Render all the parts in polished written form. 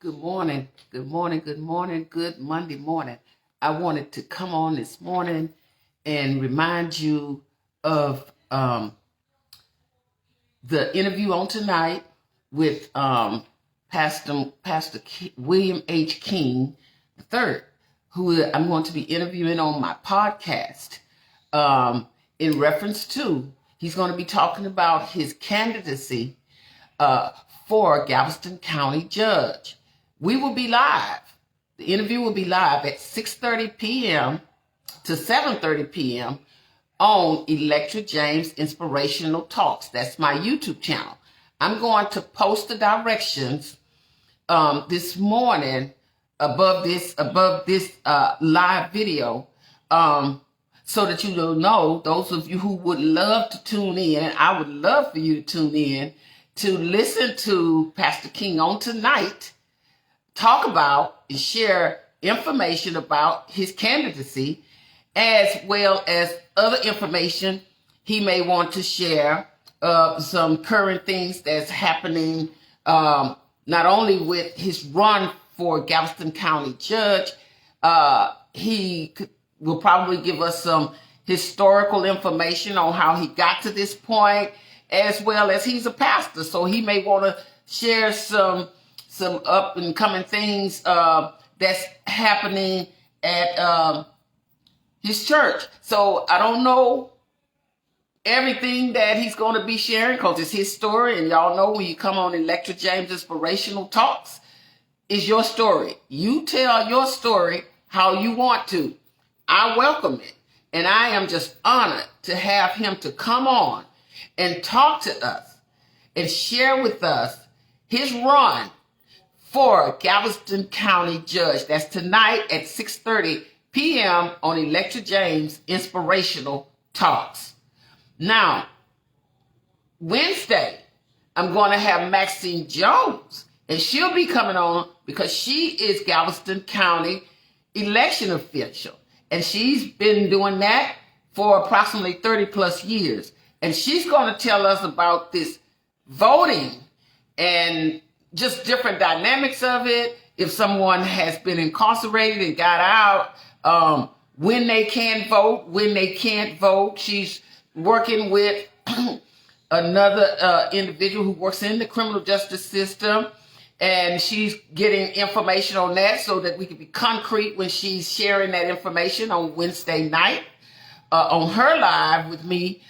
Good morning, good morning, good morning, good Monday morning. I wanted to come on this morning and remind you of the interview on tonight with Pastor William H. King III, who I'm going to be interviewing on my podcast in reference to, he's going to be talking about his candidacy for Galveston County Judge. We will be live. The interview will be live at 6:30 p.m. to 7:30 p.m. on Electra James Inspirational Talks. That's my YouTube channel. I'm going to post the directions this morning above this live video so that you will know, those of you who would love to tune in, I would love for you to tune in to listen to Pastor King on tonight talk about and share information about his candidacy, as well as other information he may want to share, some current things that's happening, not only with his run for Galveston County Judge. He will probably give us some historical information on how he got to this point, as well as he's a pastor, so he may want to share some up and coming things that's happening at his church. So I don't know everything that he's going to be sharing because it's his story, and y'all know when you come on Electra James Inspirational Talks, it's your story. You tell your story how you want to. I welcome it, and I am just honored to have him to come on and talk to us and share with us his run for Galveston County Judge. That's tonight at 6:30 p.m. on Electra James Inspirational Talks. Now, Wednesday, I'm going to have Maxine Jones, and she'll be coming on because she is Galveston County election official, and she's been doing that for approximately 30 plus years. And she's going to tell us about this voting and just different dynamics of it. If someone has been incarcerated and got out, when they can vote, when they can't vote. She's working with another individual who works in the criminal justice system, and she's getting information on that so that we can be concrete when she's sharing that information on Wednesday night on her live with me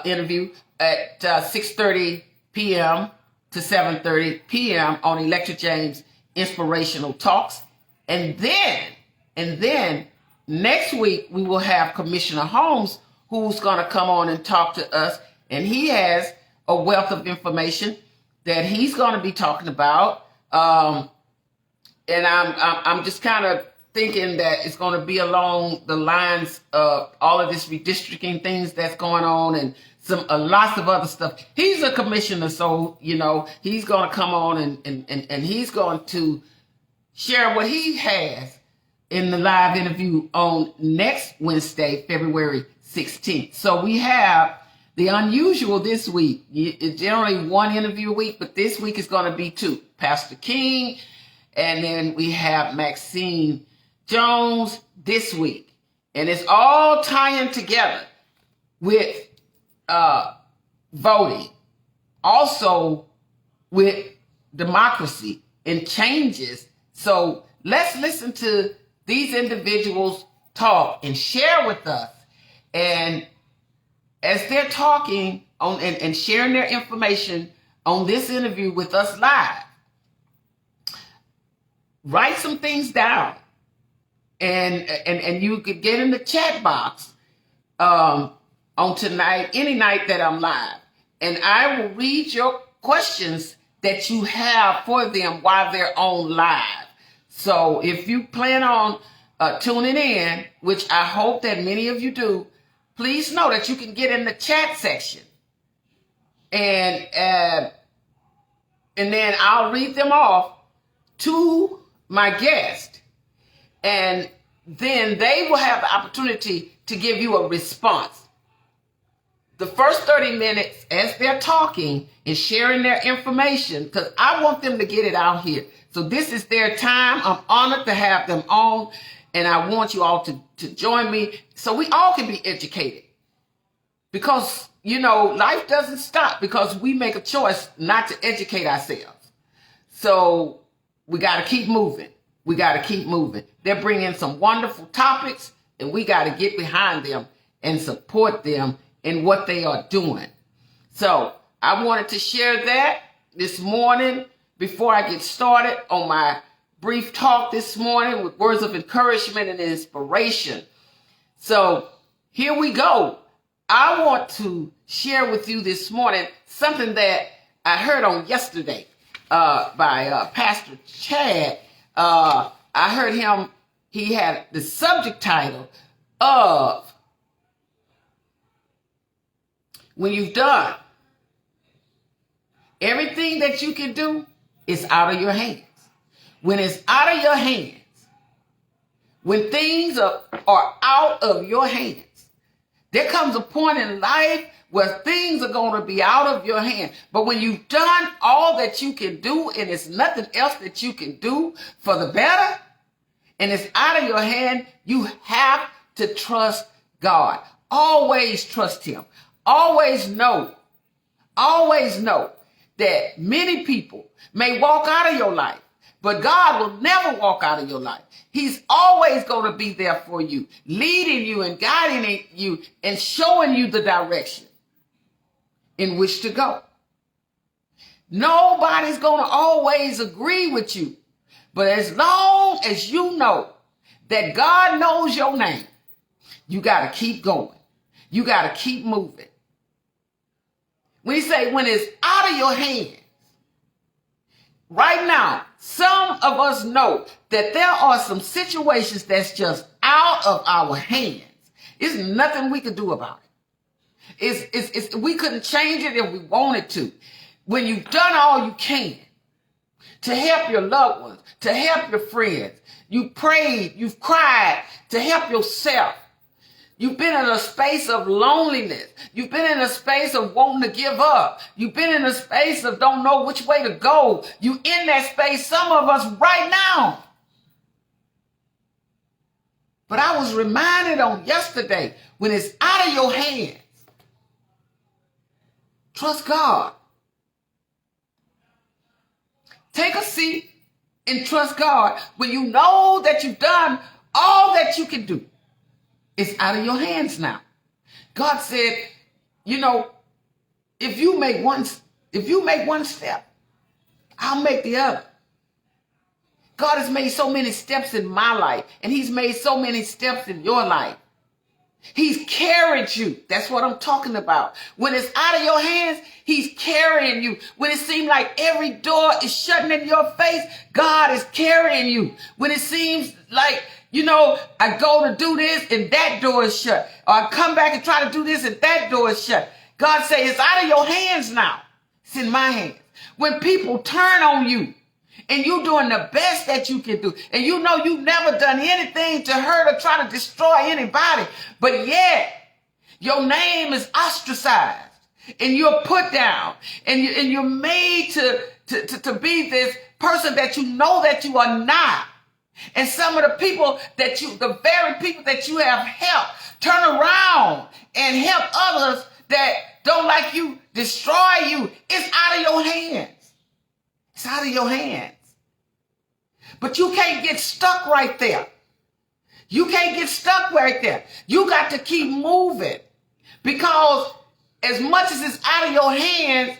interview at 6:30 p.m. to 7:30 p.m. on Electra James Inspirational Talks. And then next week we will have Commissioner Holmes, who's going to come on and talk to us, and he has a wealth of information that he's going to be talking about. And I'm just kind of thinking that it's going to be along the lines of all of this redistricting things that's going on, and lots of other stuff. He's a commissioner, so he's going to come on and he's going to share what he has in the live interview on next Wednesday, February 16th. So we have the unusual this week. It's generally one interview a week, but this week is going to be two. Pastor King, and then we have Maxine Jones this week. And it's all tying together with voting, also with democracy and changes. So let's listen to these individuals talk and share with us. And as they're talking on and sharing their information on this interview with us live, write some things down, and you could get in the chat box on tonight, any night that I'm live, and I will read your questions that you have for them while they're on live. So if you plan on tuning in, which I hope that many of you do, please know that you can get in the chat section, and then I'll read them off to my guest, and then they will have the opportunity to give you a response. the first 30 minutes as they're talking and sharing their information, because I want them to get it out here. So this is their time. I'm honored to have them on, and I want you all to join me so we all can be educated. Because, you know, life doesn't stop because we make a choice not to educate ourselves. So we got to keep moving. We got to keep moving. They're bringing some wonderful topics, and we got to get behind them and support them in what they are doing. So I wanted to share that this morning before I get started on my brief talk this morning with words of encouragement and inspiration. So here we go. I want to share with you this morning something that I heard on yesterday by Pastor Chad. I heard him, he had the subject title of when you've done everything that you can do, it's out of your hands. When it's out of your hands, when things are out of your hands, there comes a point in life where things are going to be out of your hand. But when you've done all that you can do and it's nothing else that you can do for the better, and it's out of your hand, you have to trust God. Always trust him. Always know that many people may walk out of your life, but God will never walk out of your life. He's always going to be there for you, leading you and guiding you and showing you the direction in which to go. Nobody's going to always agree with you, but as long as you know that God knows your name, you got to keep going. You got to keep moving. When he say, when it's out of your hands, right now, some of us know that there are some situations that's just out of our hands. There's nothing we can do about it. We couldn't change it if we wanted to. When you've done all you can to help your loved ones, to help your friends, you prayed, you've cried to help yourself. You've been in a space of loneliness. You've been in a space of wanting to give up. You've been in a space of don't know which way to go. You in that space, some of us right now. But I was reminded on yesterday, when it's out of your hands, trust God. Take a seat and trust God when you know that you've done all that you can do. It's out of your hands now. God said, you know, if you make one step, I'll make the other. God has made so many steps in my life, and he's made so many steps in your life. He's carried you. That's what I'm talking about. When it's out of your hands, he's carrying you. When it seems like every door is shutting in your face, God is carrying you. When it seems like, you know, I go to do this and that door is shut. Or I come back and try to do this and that door is shut. God says, it's out of your hands now. It's in my hands. When people turn on you and you're doing the best that you can do, and you know you've never done anything to hurt or try to destroy anybody, but yet your name is ostracized and you're put down and you're made to be this person that you know that you are not. And some of the people the very people that you have helped, turn around and help others that don't like you, destroy you. It's out of your hands. It's out of your hands. But you can't get stuck right there. You can't get stuck right there. You got to keep moving, because as much as it's out of your hands,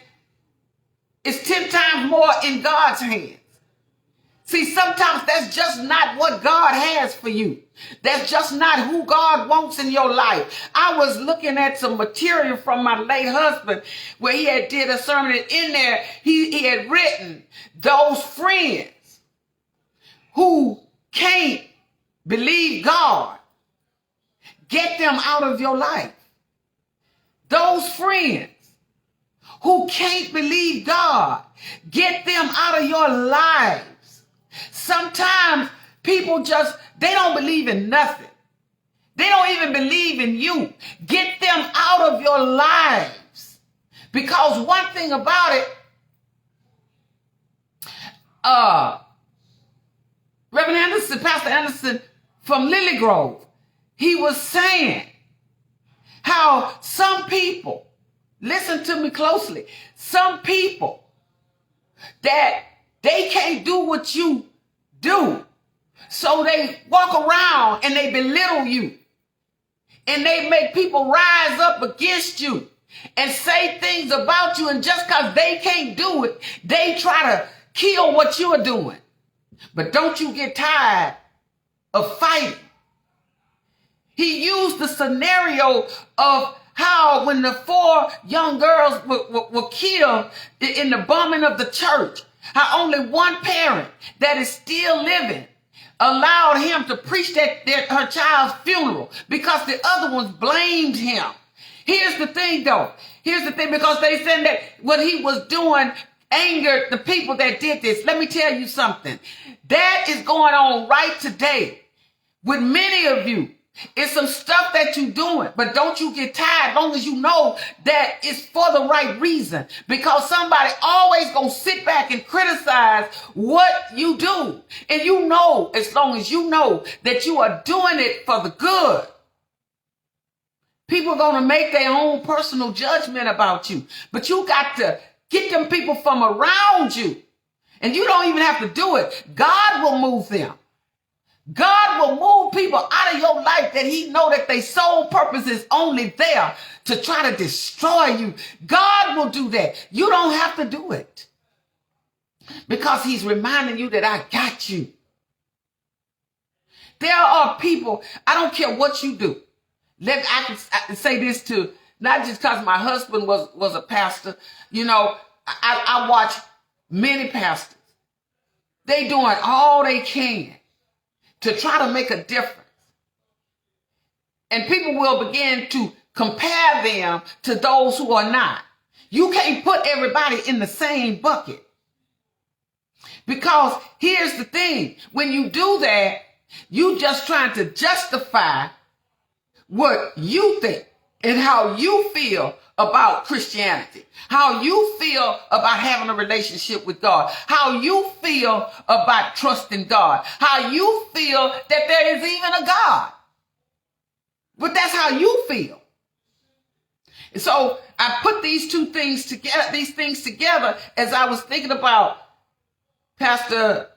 it's 10 times more in God's hands. See, sometimes that's just not what God has for you. That's just not who God wants in your life. I was looking at some material from my late husband where he had did a sermon, and in there he had written, those friends who can't believe God, get them out of your life. Those friends who can't believe God, get them out of your lives. Sometimes people they don't believe in nothing. They don't even believe in you. Get them out of your lives. Because one thing about it, Reverend Anderson, Pastor Anderson from Lily Grove, he was saying how some people, listen to me closely, some people that they can't do what you do. So they walk around and they belittle you. And they make people rise up against you and say things about you. And just because they can't do it, they try to kill what you're doing. But don't you get tired of fighting. He used the scenario of how when the 4 young girls were killed in the bombing of the church, how only one parent that is still living allowed him to preach her child's funeral because the other ones blamed him. Here's the thing though. Here's the thing, because they said that what he was doing angered the people that did this. Let me tell you something. That is going on right today with many of you. It's some stuff that you're doing, but don't you get tired as long as you know that it's for the right reason, because somebody always gonna sit back and criticize what you do. And you know, as long as you know that you are doing it for the good, people are gonna make their own personal judgment about you. But you got to get them people from around you, and you don't even have to do it. God will move them. God will move people out of your life that he know that their sole purpose is only there to try to destroy you. God will do that. You don't have to do it, because he's reminding you that I got you. There are people, I don't care what you do. I can say this too, not just because my husband was a pastor. You know, I watch many pastors. They doing all they can to try to make a difference. And people will begin to compare them to those who are not. You can't put everybody in the same bucket. Because here's the thing, when you do that, you just trying to justify what you think and how you feel about Christianity, how you feel about having a relationship with God, how you feel about trusting God, how you feel that there is even a God. But that's how you feel. And so I put these things together as I was thinking about Pastor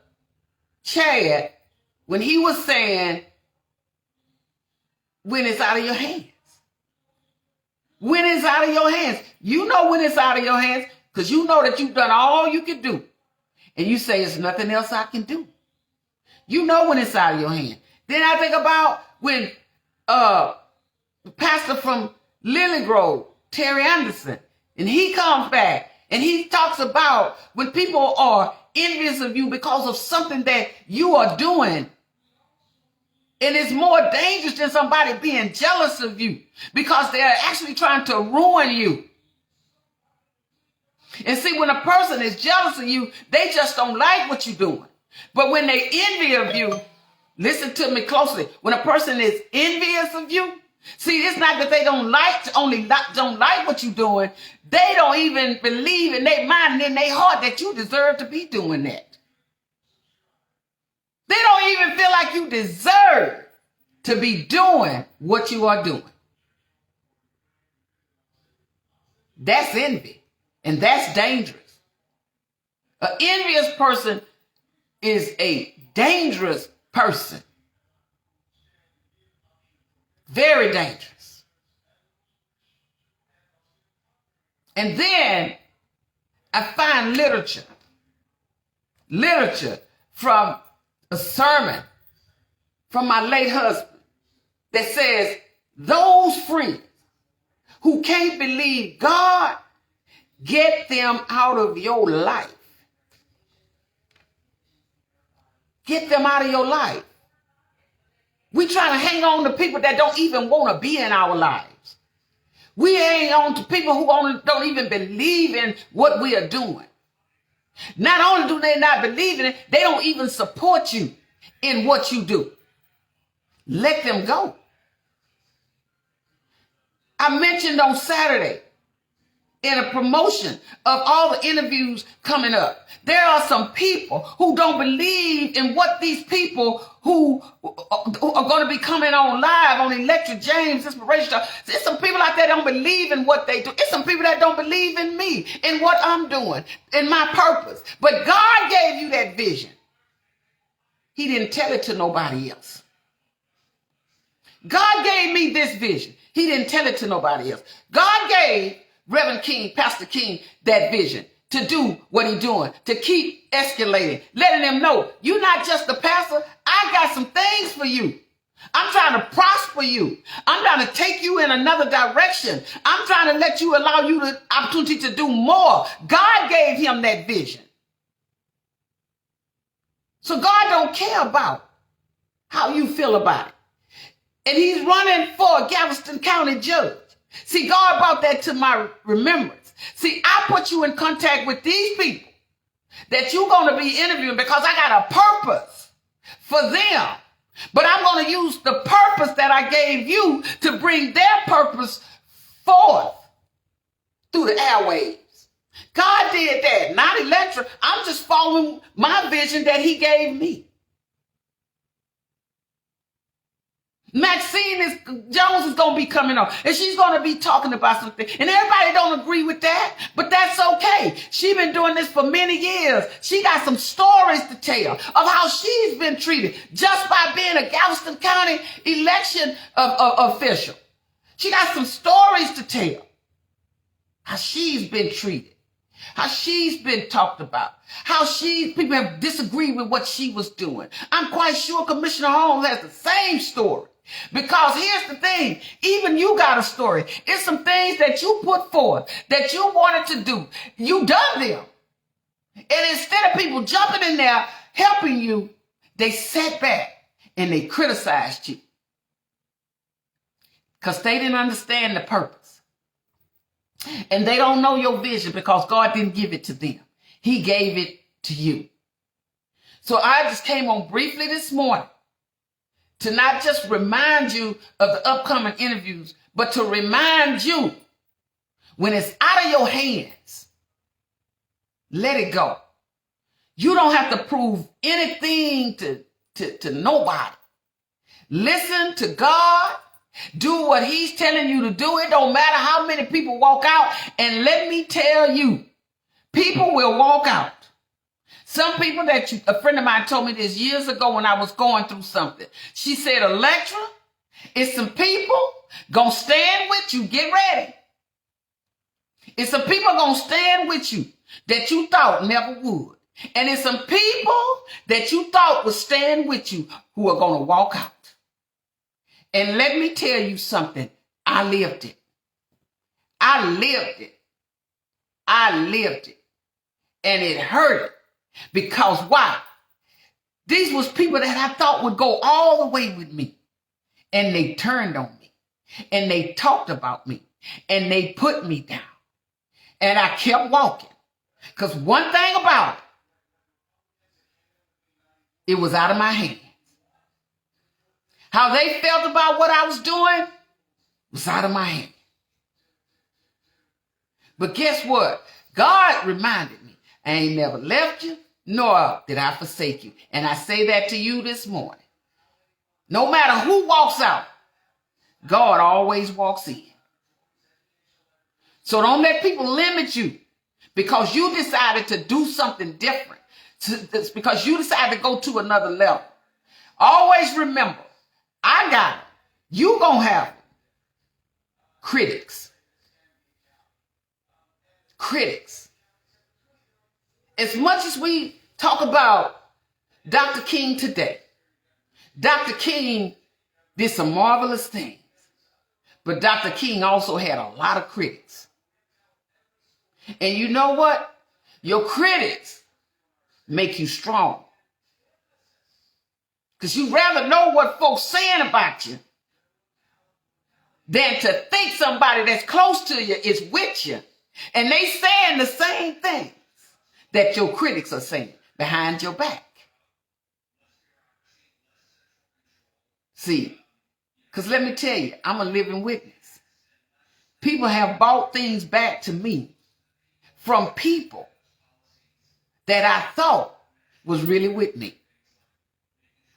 Chad when he was saying, when it's out of your hands. When it's out of your hands. You know when it's out of your hands, because you know that you've done all you can do. And you say, there's nothing else I can do. You know when it's out of your hand. Then I think about when the pastor from Lily Grove, Terry Anderson, and he comes back and he talks about when people are envious of you because of something that you are doing. And it's more dangerous than somebody being jealous of you, because they're actually trying to ruin you. And see, when a person is jealous of you, they just don't like what you're doing. But when they envy of you, listen to me closely. When a person is envious of you, see, it's not that they don't like what you're doing. They don't even believe in their mind and in their heart that you deserve to be doing that. They don't even feel like you deserve to be doing what you are doing. That's envy, and that's dangerous. An envious person is a dangerous person. Very dangerous. And then I find literature from a sermon from my late husband that says, those friends who can't believe God, get them out of your life. Get them out of your life. We trying to hang on to people that don't even want to be in our lives. We hang on to people who don't even believe in what we are doing. Not only do they not believe in it, they don't even support you in what you do. Let them go. I mentioned on Saturday in a promotion of all the interviews coming up, there are some people who don't believe in what these people who are going to be coming on live on Electra James Inspiration. There's some people out there that don't believe in what they do. It's some people that don't believe in me, in what I'm doing, in my purpose. But God gave you that vision. He didn't tell it to nobody else. God gave me this vision. He didn't tell it to nobody else. God gave Reverend King, Pastor King, that vision to do what he's doing, to keep escalating, letting them know, you're not just a pastor. I got some things for you. I'm trying to prosper you. I'm trying to take you in another direction. I'm trying to let you, allow you the opportunity to do more. God gave him that vision. So God don't care about how you feel about it. And he's running for a Galveston County judge. See, God brought that to my remembrance. See, I put you in contact with these people that you're going to be interviewing because I got a purpose for them. But I'm going to use the purpose that I gave you to bring their purpose forth through the airwaves. God did that, not Electra. I'm just following my vision that he gave me. Maxine Jones is going to be coming on, and she's going to be talking about something. And everybody don't agree with that, but that's okay. She's been doing this for many years. She got some stories to tell of how she's been treated just by being a Galveston County election official. She got some stories to tell. How she's been treated. How she's been talked about. How people have disagreed with what she was doing. I'm quite sure Commissioner Holmes has the same story. Because here's the thing, even you got a story. It's some things that you put forth that you wanted to do. You done them. And instead of people jumping in there helping you, they sat back and they criticized you. Because they didn't understand the purpose. And they don't know your vision because God didn't give it to them. He gave it to you. So I just came on briefly this morning to not just remind you of the upcoming interviews, but to remind you when it's out of your hands, let it go. You don't have to prove anything to nobody. Listen to God. Do what he's telling you to do. It don't matter how many people walk out. And let me tell you, people will walk out. Some people a friend of mine told me this years ago when I was going through something. She said, Electra, it's some people gonna stand with you. Get ready. It's some people gonna stand with you that you thought never would. And it's some people that you thought would stand with you who are gonna walk out. And let me tell you something. I lived it. I lived it. I lived it. And it hurt. Because why? These was people that I thought would go all the way with me. And they turned on me. And they talked about me. And they put me down. And I kept walking. Because one thing about it, it was out of my hands. How they felt about what I was doing was out of my hands. But guess what? God reminded me, I ain't never left you, nor did I forsake you. And I say that to you this morning. No matter who walks out, God always walks in. So don't let people limit you because you decided to do something different. Because you decided to go to another level. Always remember, I got it. You gonna have it. Critics. Critics. As much as we talk about Dr. King today, Dr. King did some marvelous things. But Dr. King also had a lot of critics. And you know what? Your critics make you strong. Because you rather know what folks saying about you than to think somebody that's close to you is with you. And they saying the same things that your critics are saying behind your back. See, because let me tell you, I'm a living witness. People have bought things back to me from people that I thought was really with me.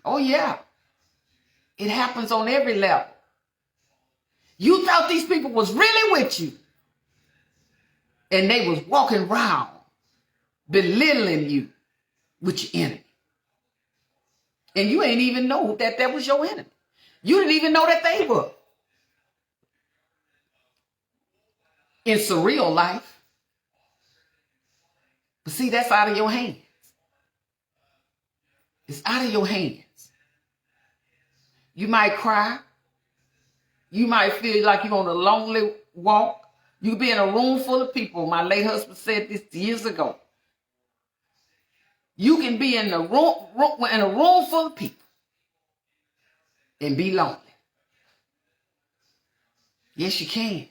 Oh yeah. It happens on every level. You thought these people was really with you. And they was walking around belittling you with your enemy. And you ain't even know that that was your enemy. You didn't even know that they were. In surreal life. But see, that's out of your hands. It's out of your hands. You might cry. You might feel like you're on a lonely walk. You be in a room full of people. My late husband said this years ago. You can be in a room full of people and be lonely. Yes, you can.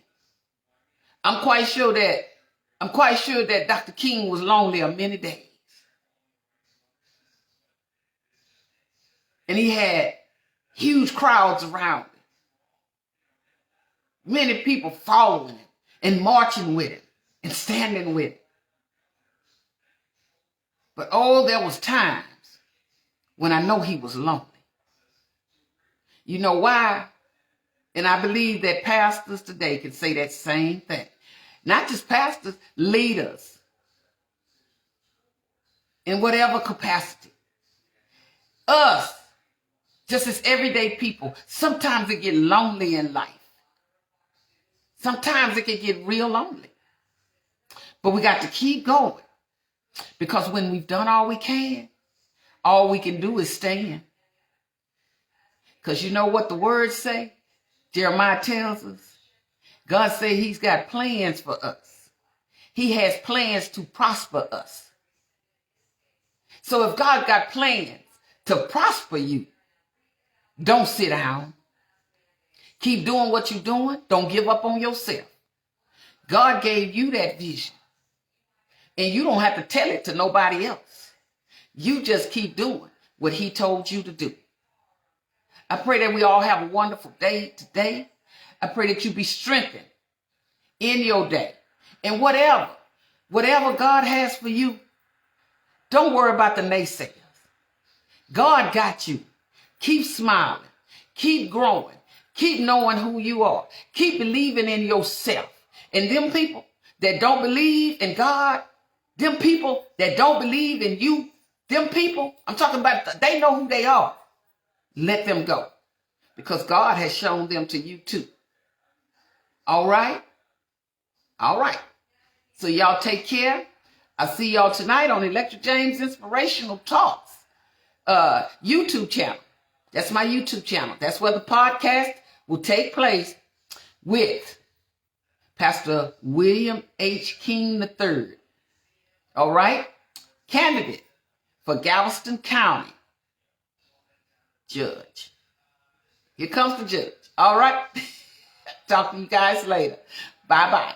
I'm quite sure that Dr. King was lonely on many days. And he had huge crowds around him. Many people following him and marching with him and standing with him. But oh, there was times when I know he was lonely. You know why? And I believe that pastors today can say that same thing. Not just pastors, leaders. In whatever capacity. Us, just as everyday people, sometimes it get lonely in life. Sometimes it can get real lonely. But we got to keep going. Because when we've done all we can do is stand. Because you know what the words say? Jeremiah tells us. God said he's got plans for us. He has plans to prosper us. So if God got plans to prosper you, don't sit down. Keep doing what you're doing. Don't give up on yourself. God gave you that vision. And you don't have to tell it to nobody else. You just keep doing what he told you to do. I pray that we all have a wonderful day today. I pray that you be strengthened in your day. And whatever God has for you, don't worry about the naysayers. God got you. Keep smiling. Keep growing. Keep knowing who you are. Keep believing in yourself. And them people that don't believe in God, them people that don't believe in you, them people, I'm talking about, they know who they are. Let them go. Because God has shown them to you too. All right? All right. So y'all take care. I'll see y'all tonight on Electra James Inspirational Talks YouTube channel. That's my YouTube channel. That's where the podcast will take place with Pastor William H. King III. All right? Candidate for Galveston County Judge. Here comes the judge. All right? Talk to you guys later. Bye-bye.